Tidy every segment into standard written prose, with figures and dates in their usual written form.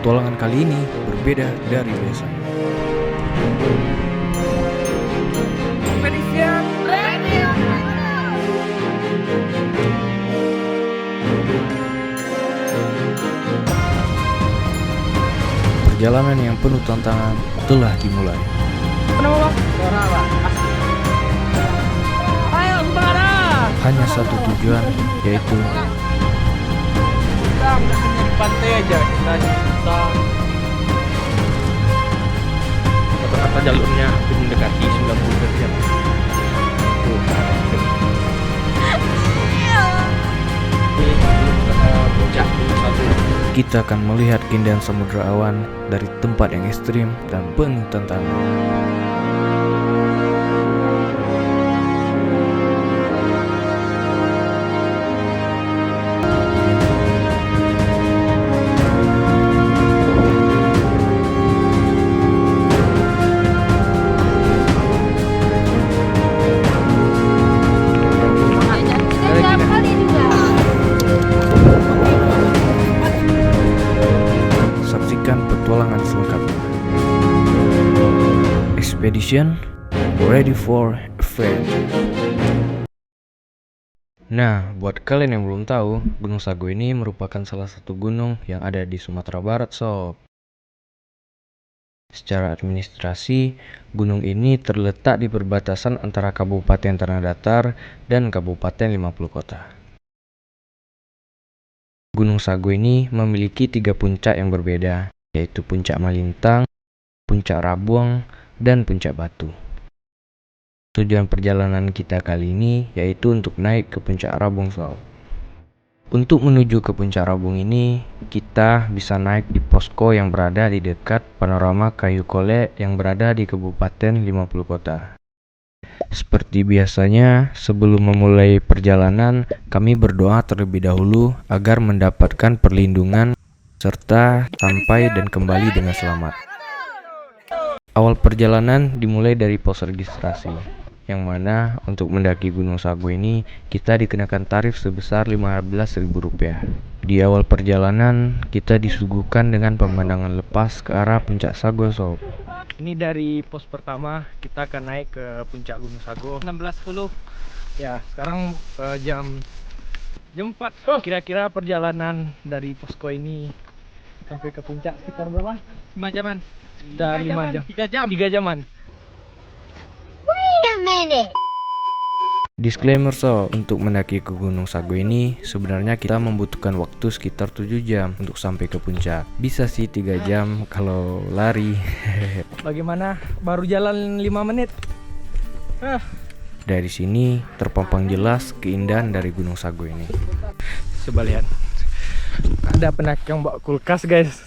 petualangan kali ini berbeda dari biasanya. Perjalanan yang penuh tantangan telah dimulai. Kenapa bang? Ayo semangat! Hanya satu tujuan, yaitu Kita hanya di pantai aja, kita di hutan. Kata-kata jalurnya hampir mendekati 90 derajat. Tuh, ini belum kena puncak Gunung Sago. kita akan melihat keindahan samudra awan dari tempat yang ekstrim dan penuh tantangan. Saksikan petualangan selengkapnya. Expedition ready for adventure. Nah, buat kalian yang belum tahu, Gunung Sago ini merupakan salah satu gunung yang ada di Sumatera Barat, sob. Secara administrasi, gunung ini terletak di perbatasan antara Kabupaten Tanah Datar dan Kabupaten 50 Kota. Gunung Sago ini memiliki 3 puncak yang berbeda, yaitu Puncak Malintang, Puncak Rabuang, dan Puncak Batu. Tujuan perjalanan kita kali ini yaitu untuk naik ke Puncak Rabuang, sob. Untuk menuju ke Puncak Rabuang ini, kita bisa naik di posko yang berada di dekat panorama kayu kolek yang berada di Kabupaten 50 Kota. Seperti biasanya, sebelum memulai perjalanan, kami berdoa terlebih dahulu agar mendapatkan perlindungan serta sampai dan kembali dengan selamat. Awal perjalanan dimulai dari pos registrasi, yang mana untuk mendaki Gunung Sago ini kita dikenakan tarif sebesar Rp15.000. Di awal perjalanan kita disuguhkan dengan pemandangan lepas ke arah Puncak Sago, sob. Ini dari pos pertama, kita akan naik ke puncak Gunung Sago 16.10. Ya, sekarang jam 4. Kira-kira perjalanan dari posko ini sampai ke puncak sekitar berapa? 5 jaman. Sudah 5 jam. 3 jaman. Wait a minute. Disclaimer, sob, untuk mendaki ke Gunung Sago ini sebenarnya kita membutuhkan waktu sekitar 7 jam untuk sampai ke puncak. Bisa sih 3 jam kalau lari. Bagaimana? Baru jalan 5 menit. Dari sini terpampang jelas keindahan dari Gunung Sago ini. Coba lihat. Ada pendaki yang bawa kulkas, guys.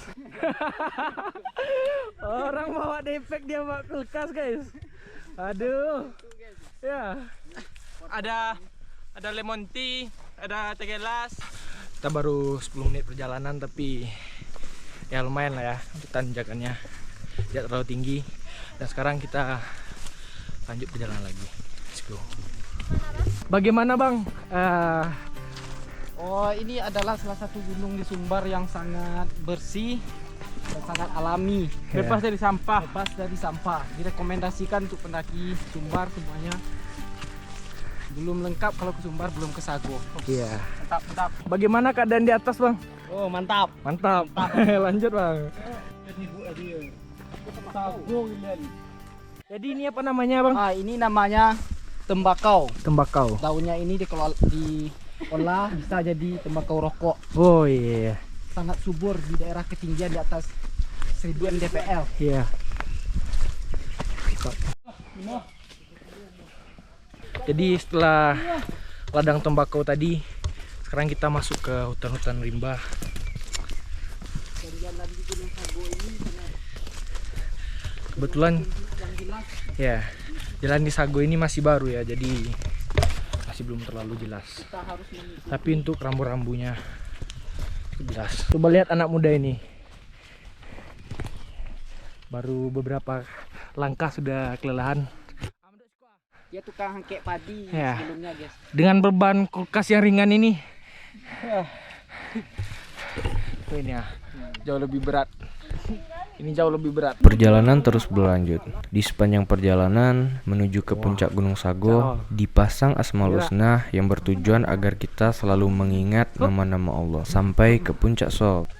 Orang bawa depek, dia bawa kulkas, guys. Aduh. Ya. Ada lemon tea, ada teh gelas. Kita baru 10 menit perjalanan, tapi ya lumayan lah ya untuk tanjakannya. Tidak terlalu tinggi. Dan sekarang kita lanjut perjalanan lagi. Let's go. Bagaimana, Bang? Oh, ini adalah salah satu gunung di Sumbar yang sangat bersih dan sangat alami. Bebas dari sampah. Bebas dari sampah. Direkomendasikan untuk pendaki Sumbar semuanya. Belum lengkap kalau ke Sumbar, belum ke Sago. Iya. Mantap. Bagaimana keadaan di atas, Bang? Oh, mantap. Mantap. Lanjut, Bang. Jadi ini apa namanya, Bang? Ini namanya tembakau. Tembakau. Daunnya ini diolah bisa jadi tembakau rokok. Oh iya. Sangat subur di daerah ketinggian di atas 1000 mdpl. Iya. Jadi setelah ladang tembakau tadi, sekarang kita masuk ke hutan-hutan rimba. Kebetulan ya, jalan di Sago ini masih baru ya, jadi masih belum terlalu jelas. Tapi untuk rambu-rambunya cukup jelas. Coba lihat anak muda ini. Baru beberapa langkah sudah kelelahan. Dia tukang hangkek padi Ya. sebelumnya, guys. Dengan beban kulkas yang ringan ini. Ini ya, jauh lebih berat. Ini jauh lebih berat. Perjalanan terus berlanjut. Di sepanjang perjalanan menuju ke puncak Gunung Sago, dipasang Asmaul Husna yang bertujuan agar kita selalu mengingat nama-nama Allah sampai ke puncak Sob.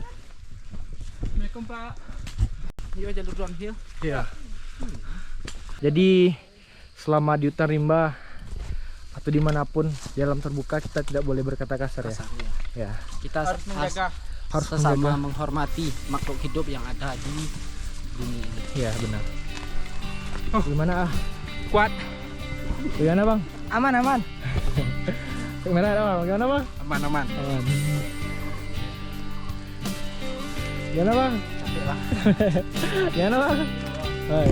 Assalamualaikum Pak. Iya jalur downhill. Iya. Jadi selama di hutan rimba atau dimanapun di alam terbuka kita tidak boleh berkata kasar ya. Ya. Kita Harus menjaga. harus sesama menghormati makhluk hidup yang ada di bumi ini. Iya benar. Gimana Kuat. Gimana bang? Aman aman. Gimana bang? Gimana bang? Aman aman. Aman. Gimana bang? Capek lah. Gimana bang? Hai.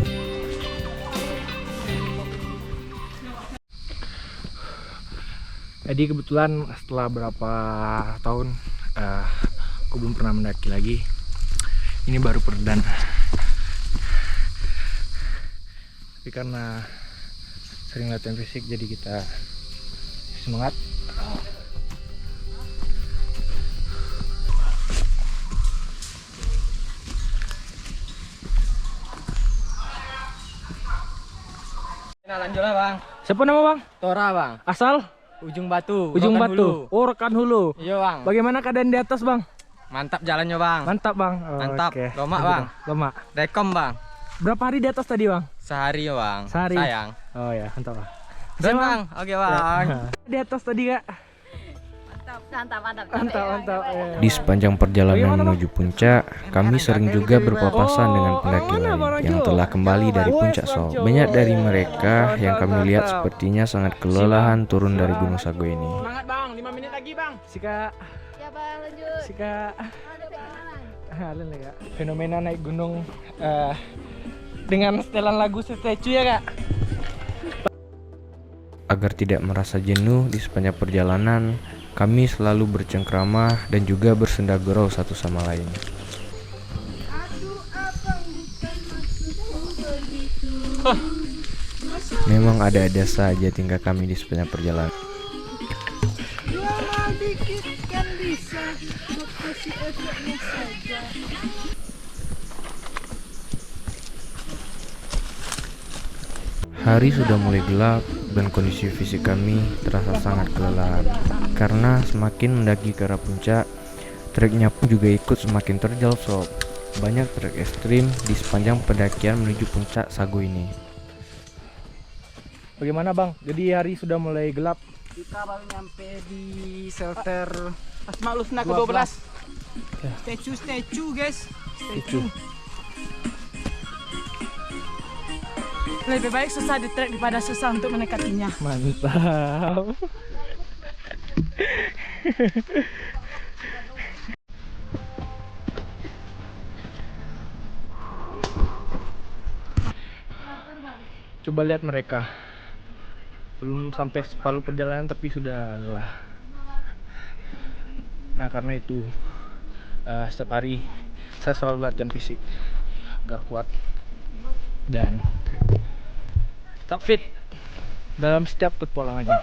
Jadi kebetulan setelah berapa tahun aku belum pernah mendaki lagi. Ini baru perdana. Tapi karena sering latihan fisik jadi kita semangat. Lanjut lah bang. Siapa nama bang? Tora bang. Asal? Ujung Batu. Ujung Rokan Batu. Hulu. Oh, Rekan Hulu. Iya bang. Bagaimana keadaan di atas bang? Mantap jalannya bang. Mantap bang. Oh, Mantap. oke. Lemak, Bang. Lemak. Rekom bang. Berapa hari di atas tadi bang? Sehari ya bang. Sehari. Sayang. Oh ya, mantap bang. Dan bang. Oke bang. Di atas tadi kak. Mantap. Mantap. Di sepanjang perjalanan menuju puncak, kami sering juga berpapasan dengan pendaki lain yang telah kembali dari puncak Sob. Banyak dari mereka yang kami lihat sepertinya sangat kelelahan turun dari Gunung Sago ini. Semangat bang. 5 menit lagi bang. Sika. Ya bang, lanjut. Sika. Ada bang. Halen ya kak. Fenomena naik gunung dengan setelan lagu Statue ya kak. Agar tidak merasa jenuh di sepanjang perjalanan, kami selalu bercengkrama dan juga bersenda gurau satu sama lain. Memang ada-ada saja tingkah kami di sepanjang perjalanan. Hari sudah mulai gelap dan kondisi fisik kami terasa sangat kelelahan. Karena semakin mendaki ke arah puncak, treknya pun juga ikut semakin terjal Sob. Banyak trek ekstrim di sepanjang pendakian menuju puncak Sago ini. Bagaimana bang? Jadi hari sudah mulai gelap. Kita baru nyampe di shelter Asmaul Husna ke-12. ke-12. Statue guys. Itu. Lebih baik susah di trek daripada susah untuk mendekatinya. Mantap. Coba lihat mereka. Belum sampai separuh perjalanan tapi sudah lelah. Nah karena itu setiap hari saya selalu latihan fisik agar kuat dan tetap fit dalam setiap petualangannya.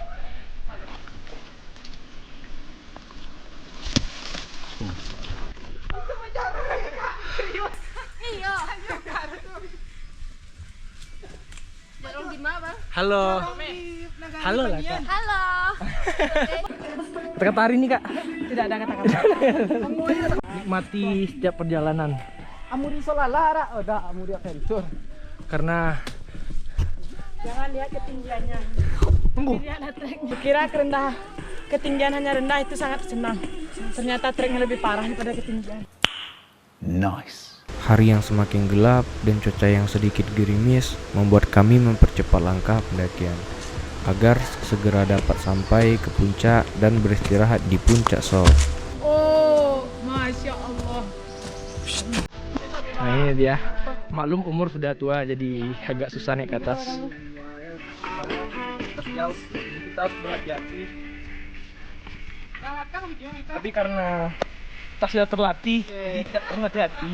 Halo. Halo lah kak. Halo. Kata-kata hari ini kak. Tidak ada kata-kata. Nikmati setiap perjalanan. Amuri solalara, udah amuri adventure. Karena Jangan lihat ketinggiannya. tunggu. Lihat treknya. Kira kerendah ketinggian hanya rendah itu sangat senang. Ternyata treknya lebih parah daripada ketinggian. Hari yang semakin gelap dan cuaca yang sedikit gerimis membuat kami mempercepat langkah pendakian agar segera dapat sampai ke puncak dan beristirahat di puncak Sob. Oh, masya Allah. Nah ini dia. Maklum umur sudah tua jadi agak susah naik ke atas. Kita harus berhati-hati. Tapi karena kita sudah terlatih, kita perlu hati-hati.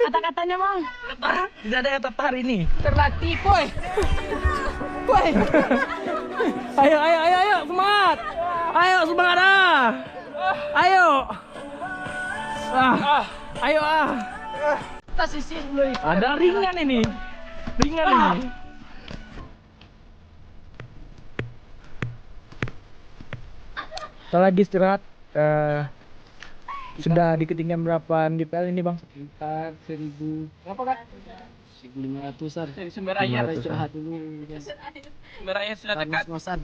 Kata-katanya bang. Tidak ada kata hari ini. Terlatih, boy. Boy. Ayo, semangat. Ayo, semangat ah. Ayo. Ayo ah. Ada ringan ini. Ringan ini. Kita lagi istirahat. Sudah di ketinggian berapa DPL ini, Bang? Sekitar 1000 berapa kan? 1500-an. Dari sumber air. Istirahat dulu guys. Sumber air sudah dekat. Ngos-ngosan.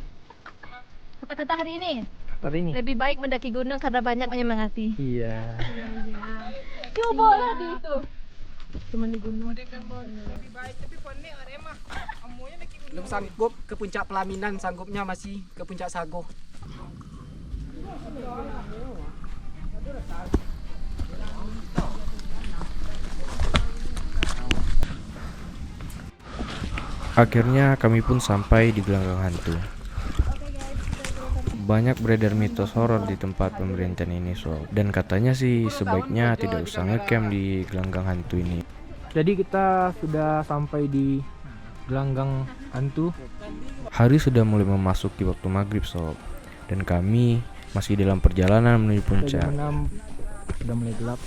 Kata hari ini Hari ini. lebih baik mendaki gunung karena banyak menyemangati. Iya. Coba lah di itu. Cuma di gunung. Belum sanggup ke puncak Pelaminan, sanggupnya masih ke puncak Sago. Akhirnya kami pun sampai di gelanggang hantu. Banyak beredar mitos horor di tempat pemerintahan ini sob, dan katanya sih sebaiknya tidak usah ngecamp di gelanggang hantu ini. Jadi kita sudah sampai di gelanggang hantu. Hari sudah mulai memasuki waktu maghrib sob, dan kami masih dalam perjalanan menuju puncak. Jam 6 sudah mulai gelap.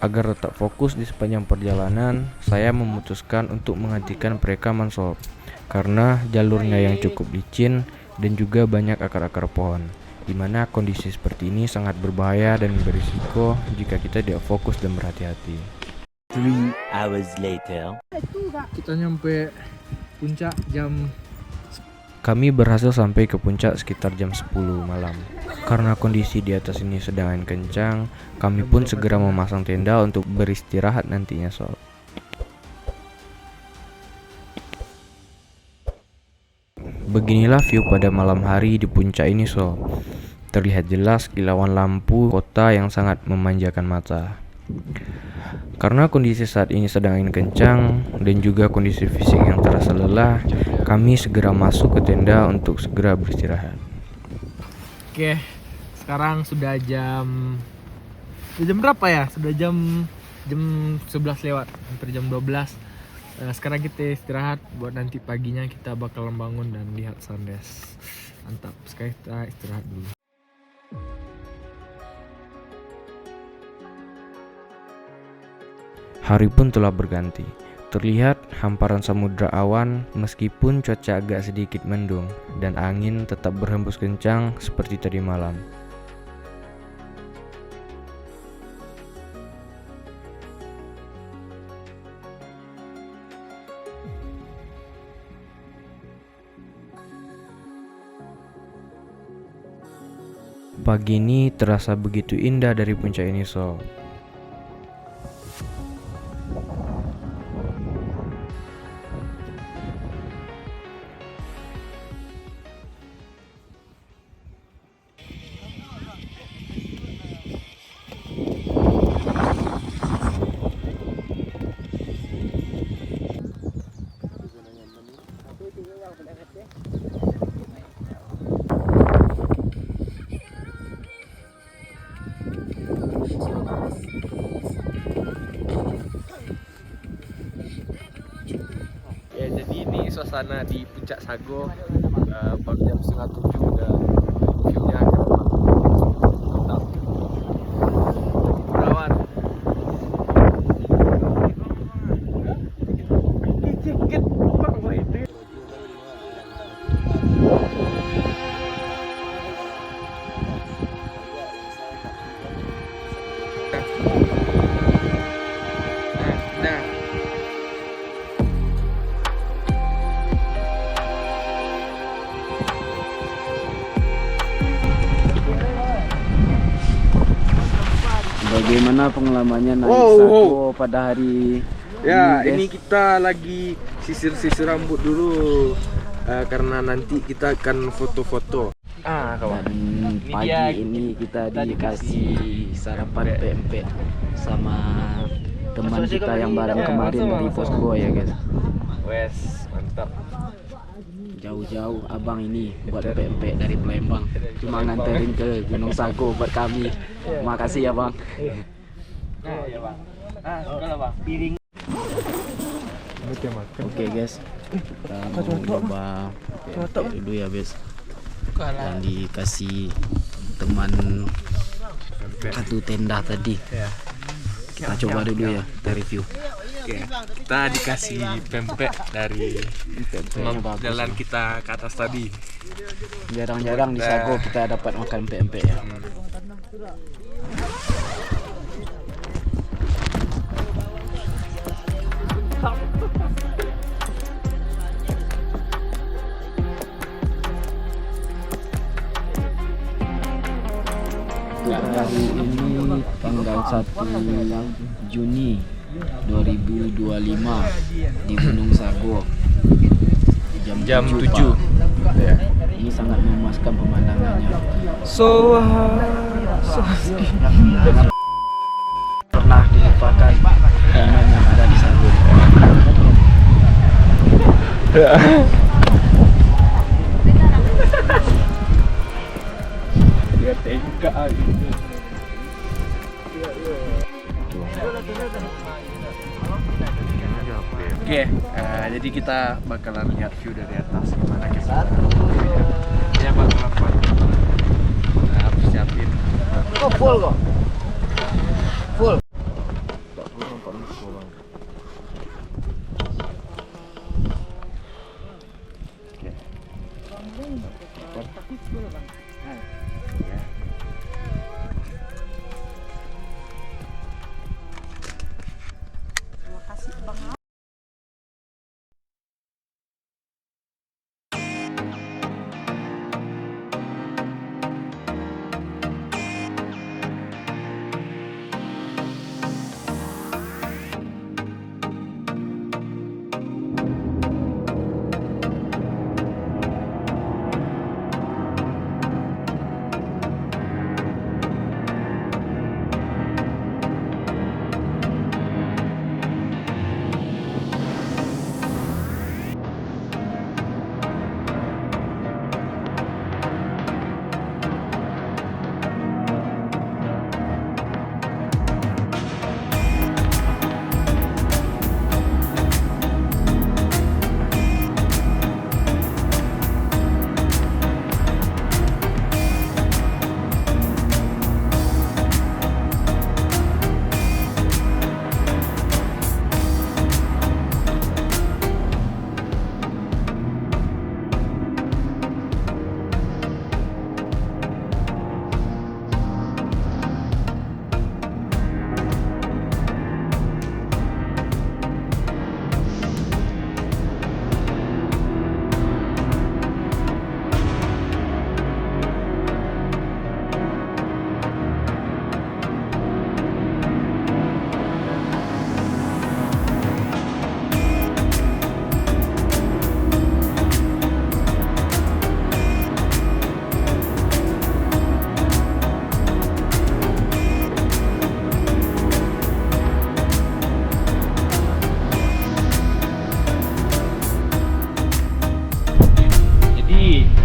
Agar tetap fokus di sepanjang perjalanan, saya memutuskan untuk menghentikan perekaman sob, karena jalurnya yang cukup licin dan juga banyak akar-akar pohon, di mana kondisi seperti ini sangat berbahaya dan berisiko jika kita tidak fokus dan berhati-hati. 3 hours later. Kita nyampe puncak Kami berhasil sampai ke puncak sekitar jam 10 malam. Karena kondisi di atas ini sedang angin kencang, kami pun segera memasang tenda untuk beristirahat nantinya sob. Beginilah view pada malam hari di puncak ini sob. Terlihat jelas kilauan lampu kota yang sangat memanjakan mata. Karena kondisi saat ini sedang angin kencang dan juga kondisi fisik yang terasa lelah, kami segera masuk ke tenda untuk segera beristirahat. Oke, sekarang sudah jam berapa ya? Sudah jam 11 lewat, hampir jam 12. Sekarang kita istirahat buat nanti paginya kita bakalan bangun dan lihat sunrise. Mantap, sekarang kita istirahat dulu. Hari pun telah berganti. Terlihat hamparan samudra awan meskipun cuaca agak sedikit mendung dan angin tetap berhembus kencang seperti tadi malam. Pagi ini terasa begitu indah dari puncak ini sob. Ya, jadi ini suasana di puncak Sago. Baru jam 6:30 udah view-nya mantap. Berawan. Dikit apa itu? Nah. Bagaimana pengalamannya naik Sago pada hari Ya, ini, ini guys? kita lagi sisir-sisir rambut dulu karena nanti kita akan foto-foto. Dan pagi ini kita dikasih sarapan pempek sama teman kita yang bareng kemarin dari Posko ya guys. Wes, mantap. Jauh-jauh abang ini buat pempek dari Palembang, cuma nganterin ke Gunung Sago buat kami. Makasih ya bang. Oke guys, kita mau coba pempek dulu ya guys. Yang dikasih teman satu tenda tadi. Kita coba dulu ya, kita review. Oke, kita dikasih pempek dari jalan kita ke atas tadi. Jarang-jarang di Sago kita dapat makan pempek ya. Hari ini tanggal 1 Juni 2025 di Gunung Sago jam 7 Pak. Ini sangat memuaskan pemandangannya. Pernah dilupakan dengan yang ada di Sago. Dia tengkak gitu. Oke, jadi kita bakalan lihat view dari atas gimana kita. Ya bakalan harus siapin. Full kok. Full.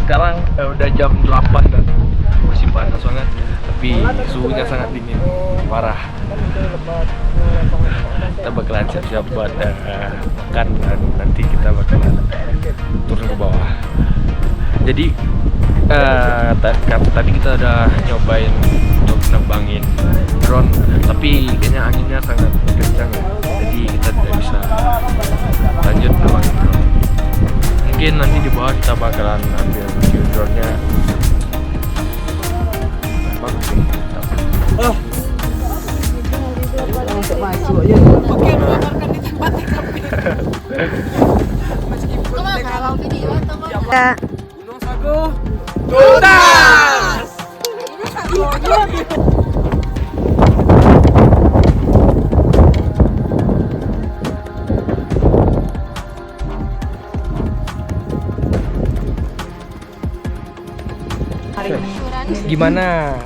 Sekarang udah jam 8 dan masih panas banget, tapi suhunya sangat dingin, parah. Kita bakalan siap-siap buat makan dan nanti kita bakalan turun ke bawah. Jadi tadi kita udah nyobain untuk nebangin drone, tapi kayaknya anginnya sangat kencang ya, jadi kita tidak bisa lanjut nebangin drone. Mungkin nanti di bawah kita bakalan ambil view drone-nya. Bagus sih. Untuk masuk ya. Oke, memaparkan di tempat tapi meskipun Kalau video atau Gunung Sago tuntas. Gimana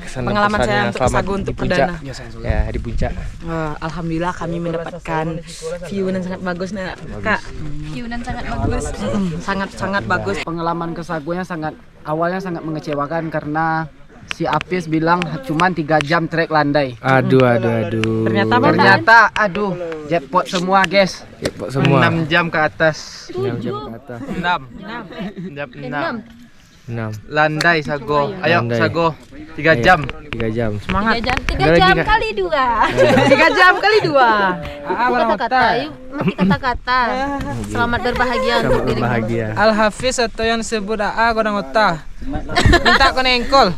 kesan Pengalaman saya untuk selama Sago untuk di puncak? perdana. Ya, di puncak. Alhamdulillah kami mendapatkan view yang sangat bagus nih Kak. view dan sangat bagus. Sangat bagus. Pengalaman ke Sagonya awalnya sangat mengecewakan karena si Apis bilang cuman 3 jam trek landai. Aduh. Ternyata Aduh, jackpot semua guys. Jackpot semua. 6 jam ke atas. 6 jam ke atas. 6. 6. Landai Sago. Ayo Landai. Sago. 3 jam. 3 jam. Semangat. 3 jam kali 2. 3 jam kali 2. Kata-kata, yuk nanti kata-kata. Selamat berbahagia untuk Selamat dirimu. berbahagia. Al Hafiz atau yang disebut AA godang otak. Minta kau nengkol.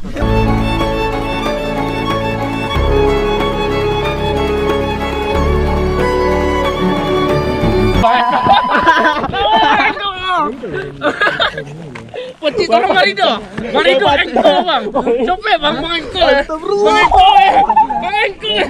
Pecik orang marido engkol bang. Coba bang engkol. Bang engkol.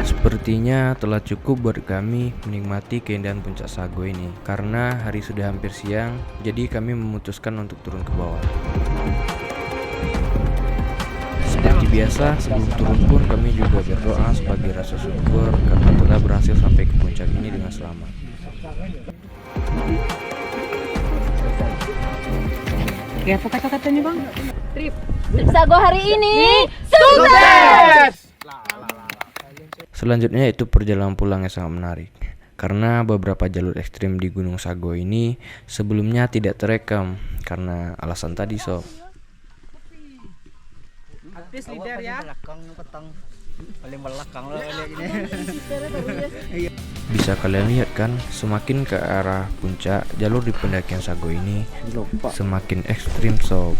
Sepertinya telah cukup buat kami menikmati keindahan Puncak Sago ini. Karena hari sudah hampir siang, jadi kami memutuskan untuk turun ke bawah. Seperti biasa, sebelum turun pun kami juga berdoa sebagai rasa syukur karena telah berhasil sampai ke puncak ini dengan selamat. Ya, apa kata-katanya bang? Trip Sago hari ini sukses. Selanjutnya itu perjalanan pulang yang sangat menarik. Karena beberapa jalur ekstrim di Gunung Sago ini sebelumnya tidak terekam karena alasan tadi sob. Artis leader ya. Bisa kalian lihat kan, semakin ke arah puncak jalur di pendakian Sago ini semakin ekstrim sob.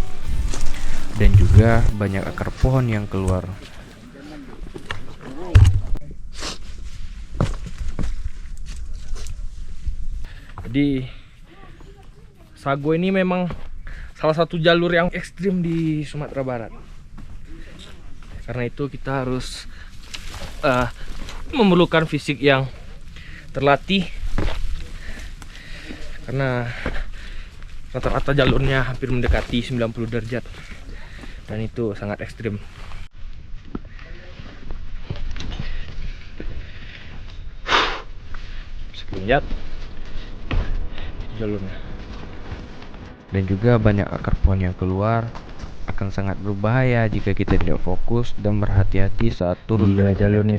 Dan juga banyak akar pohon yang keluar. Jadi Sago ini memang salah satu jalur yang ekstrim di Sumatera Barat. Karena itu kita harus memerlukan fisik yang terlatih. Karena rata-rata jalurnya hampir mendekati 90 derajat. Dan itu sangat ekstrim. Bisa lihat jalurnya. Dan juga banyak akar pohon yang keluar, akan sangat berbahaya jika kita tidak fokus dan berhati-hati saat turun dari jalurnya.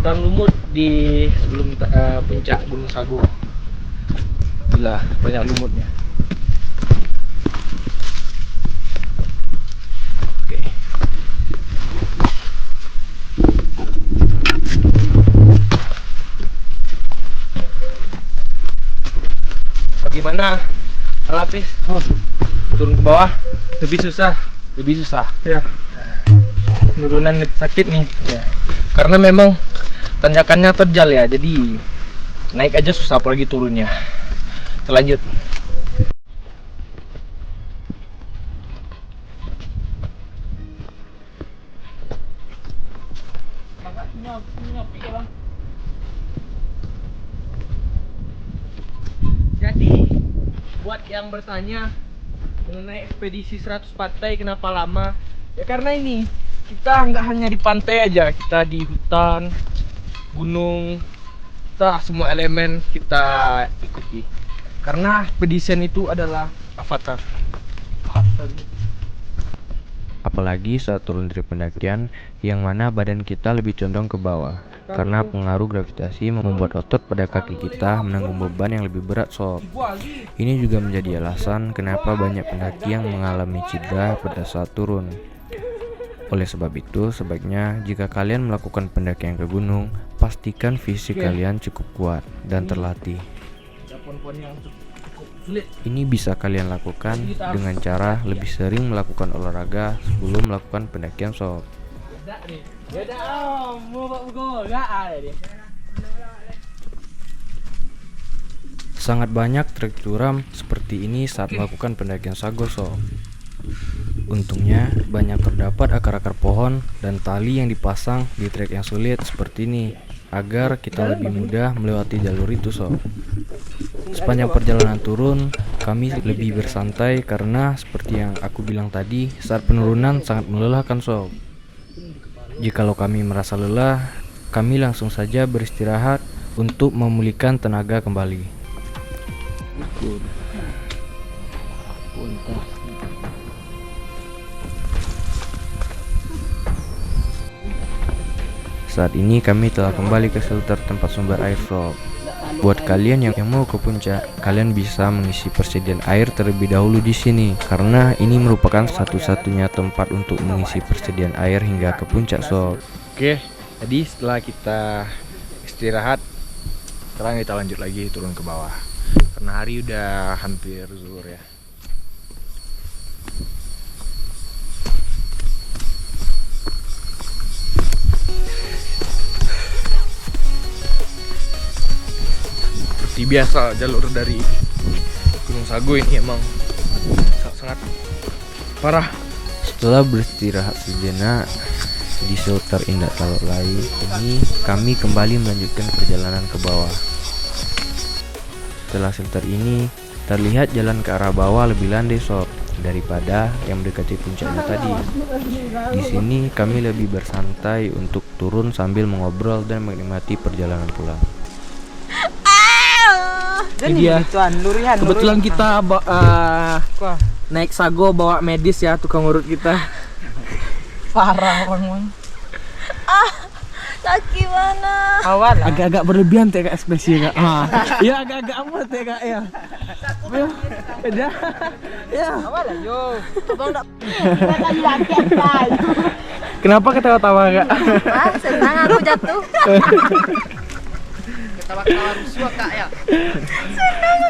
Hutan lumut di sebelum puncak Gunung Sago. Gila, banyak lumutnya. Oke. Bagaimana, Alapis? Turun ke bawah lebih susah. Ya. Penurunan sakit nih. Ya. Karena memang tanjakannya terjal ya, jadi naik aja susah apalagi turunnya. Kita lanjut. Jadi buat yang bertanya mengenai ekspedisi 100 pantai kenapa lama, ya karena ini kita nggak hanya di pantai aja, kita di hutan, gunung, kita semua elemen kita ikuti. Karena ekspedisi itu adalah avatar. Apalagi saat turun dari pendakian yang mana badan kita lebih condong ke bawah. Karena pengaruh gravitasi membuat otot pada kaki kita menanggung beban yang lebih berat sob. Ini juga menjadi alasan kenapa banyak pendaki yang mengalami cedera pada saat turun. Oleh sebab itu, sebaiknya jika kalian melakukan pendakian ke gunung, pastikan fisik kalian cukup kuat dan terlatih. Ini bisa kalian lakukan dengan cara lebih sering melakukan olahraga sebelum melakukan pendakian sob. Sangat banyak trek curam seperti ini saat melakukan pendakian Sago sob. Untungnya banyak terdapat akar-akar pohon dan tali yang dipasang di trek yang sulit seperti ini agar kita lebih mudah melewati jalur itu sob. Sepanjang perjalanan turun kami lebih bersantai karena seperti yang aku bilang tadi, saat penurunan sangat melelahkan sob. Jikalau kami merasa lelah, kami langsung saja beristirahat untuk memulihkan tenaga kembali. Saat ini kami telah kembali ke shelter tempat sumber air sob. Buat kalian yang mau ke puncak, kalian bisa mengisi persediaan air terlebih dahulu di sini karena ini merupakan satu-satunya tempat untuk mengisi persediaan air hingga ke puncak sob. Oke, jadi setelah kita istirahat, sekarang kita lanjut lagi turun ke bawah. Karena hari udah hampir zuhur ya. Seperti biasa jalur dari Gunung Sago ini emang sangat parah. Setelah beristirahat sejenak di shelter Indah Talok Lai ini, kami kembali melanjutkan perjalanan ke bawah. Setelah shelter ini, terlihat jalan ke arah bawah lebih landai sob daripada yang mendekati puncaknya tadi. Di sini kami lebih bersantai untuk turun sambil mengobrol dan menikmati perjalanan pulang. Ini dia. Kebetulan kita naik Sago bawa medis ya, tukang urut kita. Parah bang. Kaki mana? Awal agak-agak berlebihan teh kak ekspresi kak. Iya agak-agak amat ya kak ya. Udah. Ya. Awal yo. Abang tak Kenapa ketawa-tawa kak? senang aku jatuh.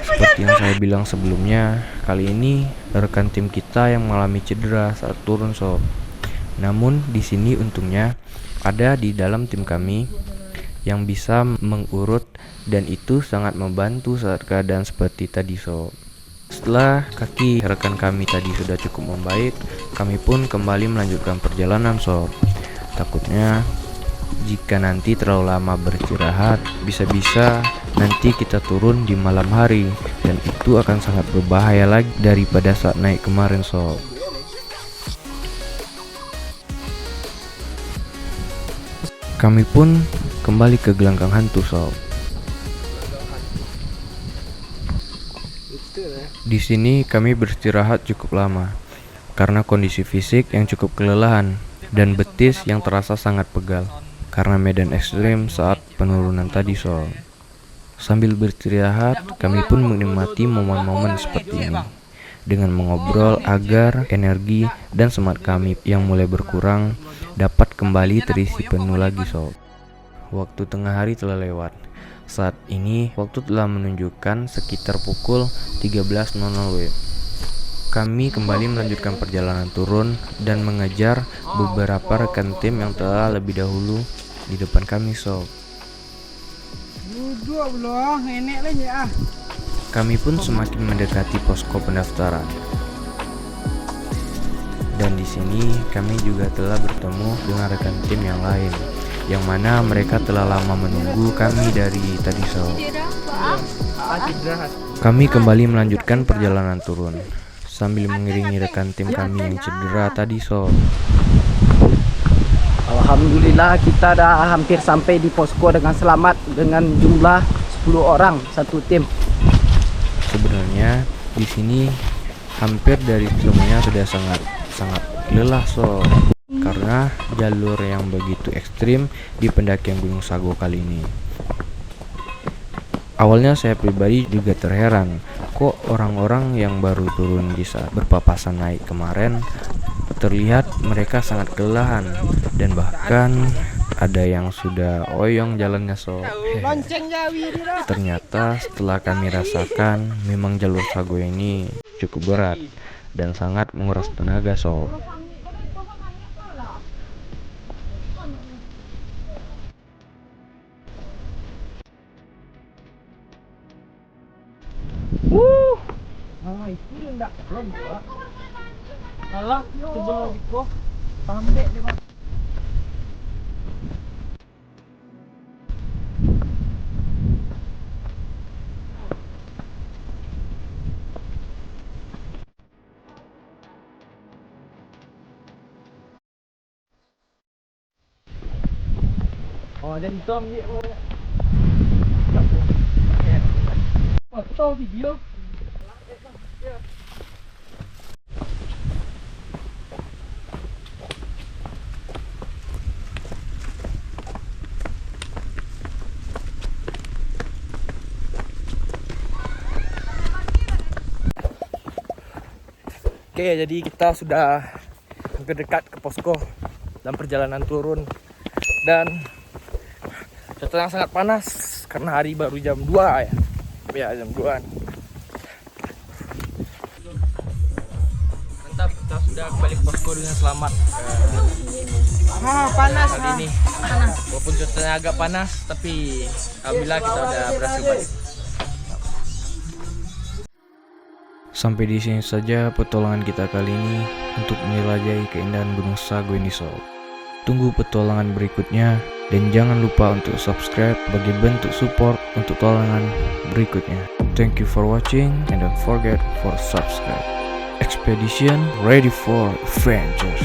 Seperti yang saya bilang sebelumnya, kali ini rekan tim kita yang mengalami cedera saat turun sob. Namun di sini untungnya ada di dalam tim kami yang bisa mengurut dan itu sangat membantu saat keadaan seperti tadi sob. Setelah kaki rekan kami tadi sudah cukup membaik, kami pun kembali melanjutkan perjalanan sob. Takutnya jika nanti terlalu lama beristirahat, bisa-bisa nanti kita turun di malam hari dan itu akan sangat berbahaya lagi daripada saat naik kemarin sob. Kami pun kembali ke gelanggang hantu sob. Di sini kami beristirahat cukup lama karena kondisi fisik yang cukup kelelahan dan betis yang terasa sangat pegal karena medan ekstrim saat penurunan tadi sob. Sambil beristirahat, kami pun menikmati momen-momen seperti ini dengan mengobrol agar energi dan semangat kami yang mulai berkurang dapat kembali terisi penuh lagi sob. Waktu tengah hari telah lewat. Saat ini waktu telah menunjukkan sekitar pukul 13.00 WIB. Kami kembali melanjutkan perjalanan turun dan mengejar beberapa rekan tim yang telah lebih dahulu di depan kami sob. Kami pun semakin mendekati posko pendaftaran. Dan di sini kami juga telah bertemu dengan rekan tim yang lain, yang mana mereka telah lama menunggu kami dari tadi sob. Kami kembali melanjutkan perjalanan turun sambil mengiringi rekan tim kami yang cedera tadi sob. Alhamdulillah kita dah hampir sampai di posko dengan selamat dengan jumlah 10 orang satu tim. Sebenarnya di sini hampir dari semuanya sudah sangat lelah sob karena jalur yang begitu ekstrim di pendakian Gunung Sago kali ini. Awalnya saya pribadi juga terheran, kok orang-orang yang baru turun di saat berpapasan naik kemarin terlihat mereka sangat kelelahan dan bahkan ada yang sudah oyong jalannya sob. Ternyata setelah kami rasakan memang jalur Sago ini cukup berat dan sangat menguras tenaga sob. Itu enggak belum Pak. Alah, sebelum itu sampai di mana? Oh, dan tom dia. foto, video. Oke, jadi kita sudah hampir dekat ke posko dalam perjalanan turun, dan cuaca yang sangat panas karena hari baru jam 2 ya. Ya, jam 2-an. Mantap, kita sudah kembali ke posko dengan selamat. Panas hari ini. Walaupun cuacanya agak panas, tapi alhamdulillah kita udah berhasil balik. Sampai di sini saja petualangan kita kali ini untuk menjelajahi keindahan Gunung Sago ini sob. Tunggu petualangan berikutnya dan jangan lupa untuk subscribe sebagai bentuk support untuk petualangan berikutnya. Thank you for watching and don't forget for subscribe. Expedition ready for adventures.